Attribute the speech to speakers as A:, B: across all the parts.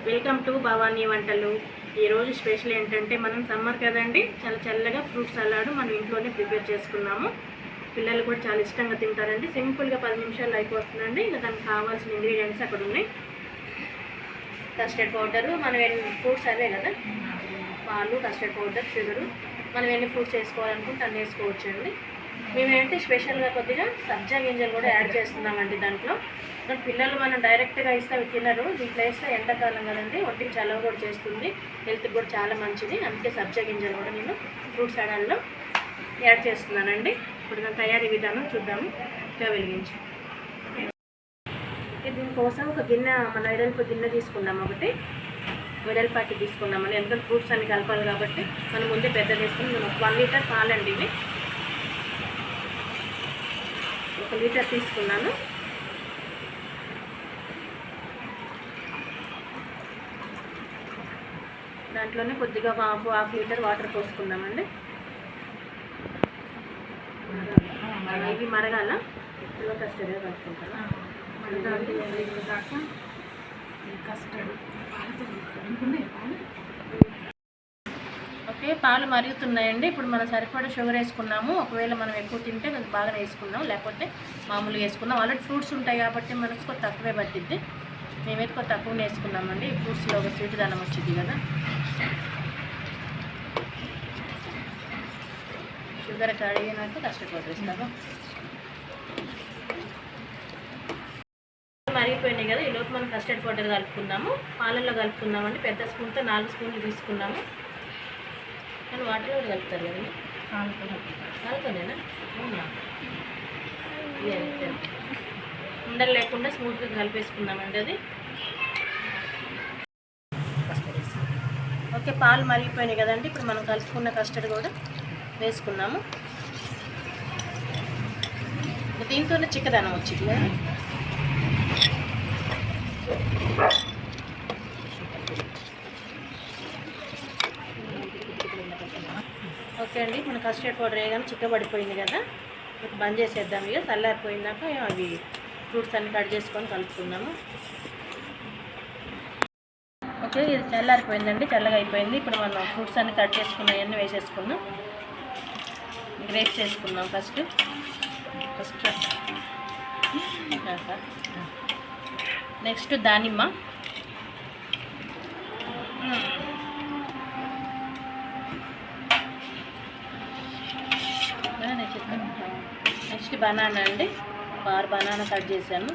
A: Welcome to Bhavani వంటలు. ఈరోజు special ఏంటంటే మనం సమ్మర్ కదండి, చాలా చల్లగా ఫ్రూట్ సలాడ్ మనం ఇంట్లోనే ప్రిపేర్ చేసుకున్నాము. పిల్లలు కూడా చాలా ఇష్టంగా తింటారండి. సింపుల్గా 10 నిమిషాలు అయిపోతుందండి. ఇంకా దానికి కావాల్సిన ఇంగ్రీడియంట్స్ అక్కడ ఉన్నాయి. కస్టర్డ్ పౌడరు, మనం ఎన్ని ఫ్రూట్స్ అవే కదా, పాలు, కస్టర్డ్ పౌడర్, షుగరు, మనం ఎన్ని ఫ్రూట్స్ వేసుకోవాలనుకుంటే అన్నీ వేసుకోవచ్చండి. మేమేంటి స్పెషల్గా కొద్దిగా సబ్జా గింజలు కూడా యాడ్ చేస్తున్నామండి దాంట్లో. పిల్లలు మనం డైరెక్ట్గా ఇస్తే అవి తినరు. దీంట్లో వేస్తే ఎండాకాలం కదండి, ఒంటికి చలవ కూడా చేస్తుంది, హెల్త్కి కూడా చాలా మంచిది. అందుకే సబ్జా గింజలు కూడా నేను ఫ్రూట్ సలాడ్లో యాడ్ చేస్తున్నానండి. ఇప్పుడు దాని తయారీ విధానం చూద్దాము. ఇంకా వెలిగించి దీనికోసం ఒక గిన్నె, మన వెడల్పు గిన్నె తీసుకున్నాం, ఒకటి వెడల్పాటి తీసుకున్నామని. ఎందుకంటే ఫ్రూట్స్ అన్ని కలపాలి కాబట్టి మనం ముందే పెద్ద తీసుకుని, నేను 1 లీటర్ పాలండి, ఇవి 1 లీటర్ తీసుకున్నాను. దాంట్లోనే కొద్దిగా హాఫ్ లీటర్ వాటర్ పోసుకుందామండి. ఇవి మరగాల, ఇలా కస్టర్డ్ కలుపుకుంటాను. ఓకే, పాలు మరుగుతున్నాయండి. ఇప్పుడు మనం సరిపడా షుగర్ వేసుకున్నాము. ఒకవేళ మనం ఎక్కువ తింటే కొంచెం బాగా వేసుకున్నాం, లేకపోతే మామూలుగా వేసుకున్నాం. ఆల్రెడీ ఫ్రూట్స్ ఉంటాయి కాబట్టి మనకు కొంచెం తక్కువే పట్టిద్ది. మేమైతే కొంచెం తక్కువనే వేసుకున్నామండి. ఫ్రూట్స్లో ఒక స్వీట్ దానం వచ్చింది కదా. షుగర్ కడిగినాక కస్టర్డ్ పౌడర్ వేస్తాము. మరిగిపోయినాయి కదా, ఈలోపు మనం కస్టర్డ్ పౌడర్ కలుపుకున్నాము. పాలల్లో కలుపుకున్నామండి. పెద్ద స్పూన్తో 4 స్పూన్లు తీసుకున్నాము. కానీ వాటర్లో కూడా కలుపుతారు కదండి, పాలతోనేనా? ఉండలు లేకుండా స్మూత్గా కలిపేసుకున్నామండి అది. ఓకే, పాలు మరిగిపోయినాయి కదండి. ఇప్పుడు మనం కలుపుకున్న కస్టర్డ్ కూడా వేసుకున్నాము. దీంతోనే చిక్కదనం వచ్చింది కదా. ఓకే అండి, మన కస్టర్డ్ పౌడర్ వేయగానే చిక్కబడిపోయింది కదా. ఇప్పుడు బంద్ చేసేద్దాం. ఇక చల్లారిపోయినాక అవి ఫ్రూట్స్ అన్ని కట్ చేసుకొని కలుపుకున్నాము. ఓకే, ఇది చల్లారిపోయిందండి, చల్లగా అయిపోయింది. ఇప్పుడు మనం ఫ్రూట్స్ అన్ని కట్ చేసుకున్నవన్నీ వేసేసుకున్నాం. గ్రేప్స్ వేసుకున్నాం ఫస్ట్. నెక్స్ట్ దానిమ్మ, నెక్స్ట్ బనానా అండి, 6 బనానా కట్ చేశాను.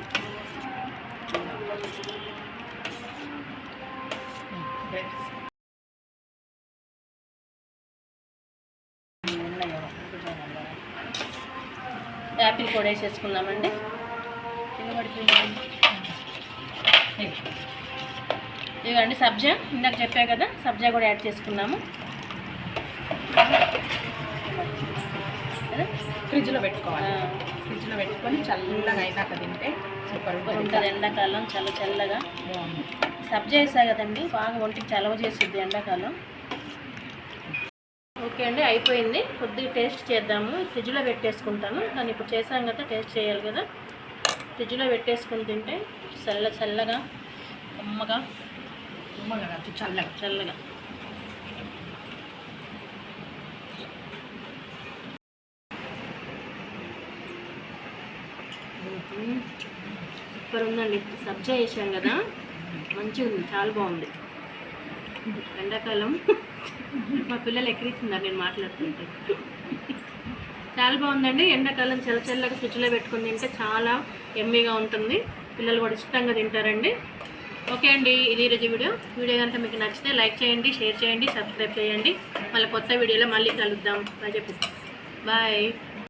A: యాపిల్ కూడా వేసేసుకున్నామండి. ఇదిగండి సబ్జా, ఇందాక చెప్పా కదా, సబ్జా కూడా యాడ్ చేసుకున్నాము.
B: ఫ్రిడ్జ్లో పెట్టుకోవాలి. ఫ్రిడ్జ్లో పెట్టుకొని చల్లగా అయినాక తింటే సూపర్
A: ఉంటుంది. ఎండాకాలం చాలా చల్లగా సబ్జా వేసా కదండి, బాగా ఒంటికి చలవ చేస్తుంది ఎండాకాలం. ఓకే అండి, అయిపోయింది. కొద్దిగా టేస్ట్ చేద్దాము. ఫ్రిడ్జ్లో పెట్టేసుకుంటాను. కానీ ఇప్పుడు చేసాం కదా, టేస్ట్ చేయాలి కదా. ఫ్రిడ్జ్లో పెట్టేసుకుని తింటే చల్లగా కమ్మగా చల్లగా. సూపర్ ఉందండి. సబ్జా వేసాం కదా, మంచిగా ఉంది, చాలా బాగుంది. ఎండాకాలం మా పిల్లలు ఎక్కిరిస్తున్నారు నేను మాట్లాడుతుంటే. చాలా బాగుందండి. ఎండాకాలం చల్లగా ఫ్రిడ్జ్లో పెట్టుకుని తింటే చాలా ఎమ్మీగా ఉంటుంది. పిల్లలు కూడా ఇష్టంగా తింటారండి. ఓకే అండి, ఇది ఈరోజు వీడియో కనుక మీకు నచ్చితే లైక్ చేయండి, షేర్ చేయండి, సబ్స్క్రైబ్ చేయండి. మళ్ళీ కొత్త వీడియోలో మళ్ళీ కలుద్దాం. బాయ్.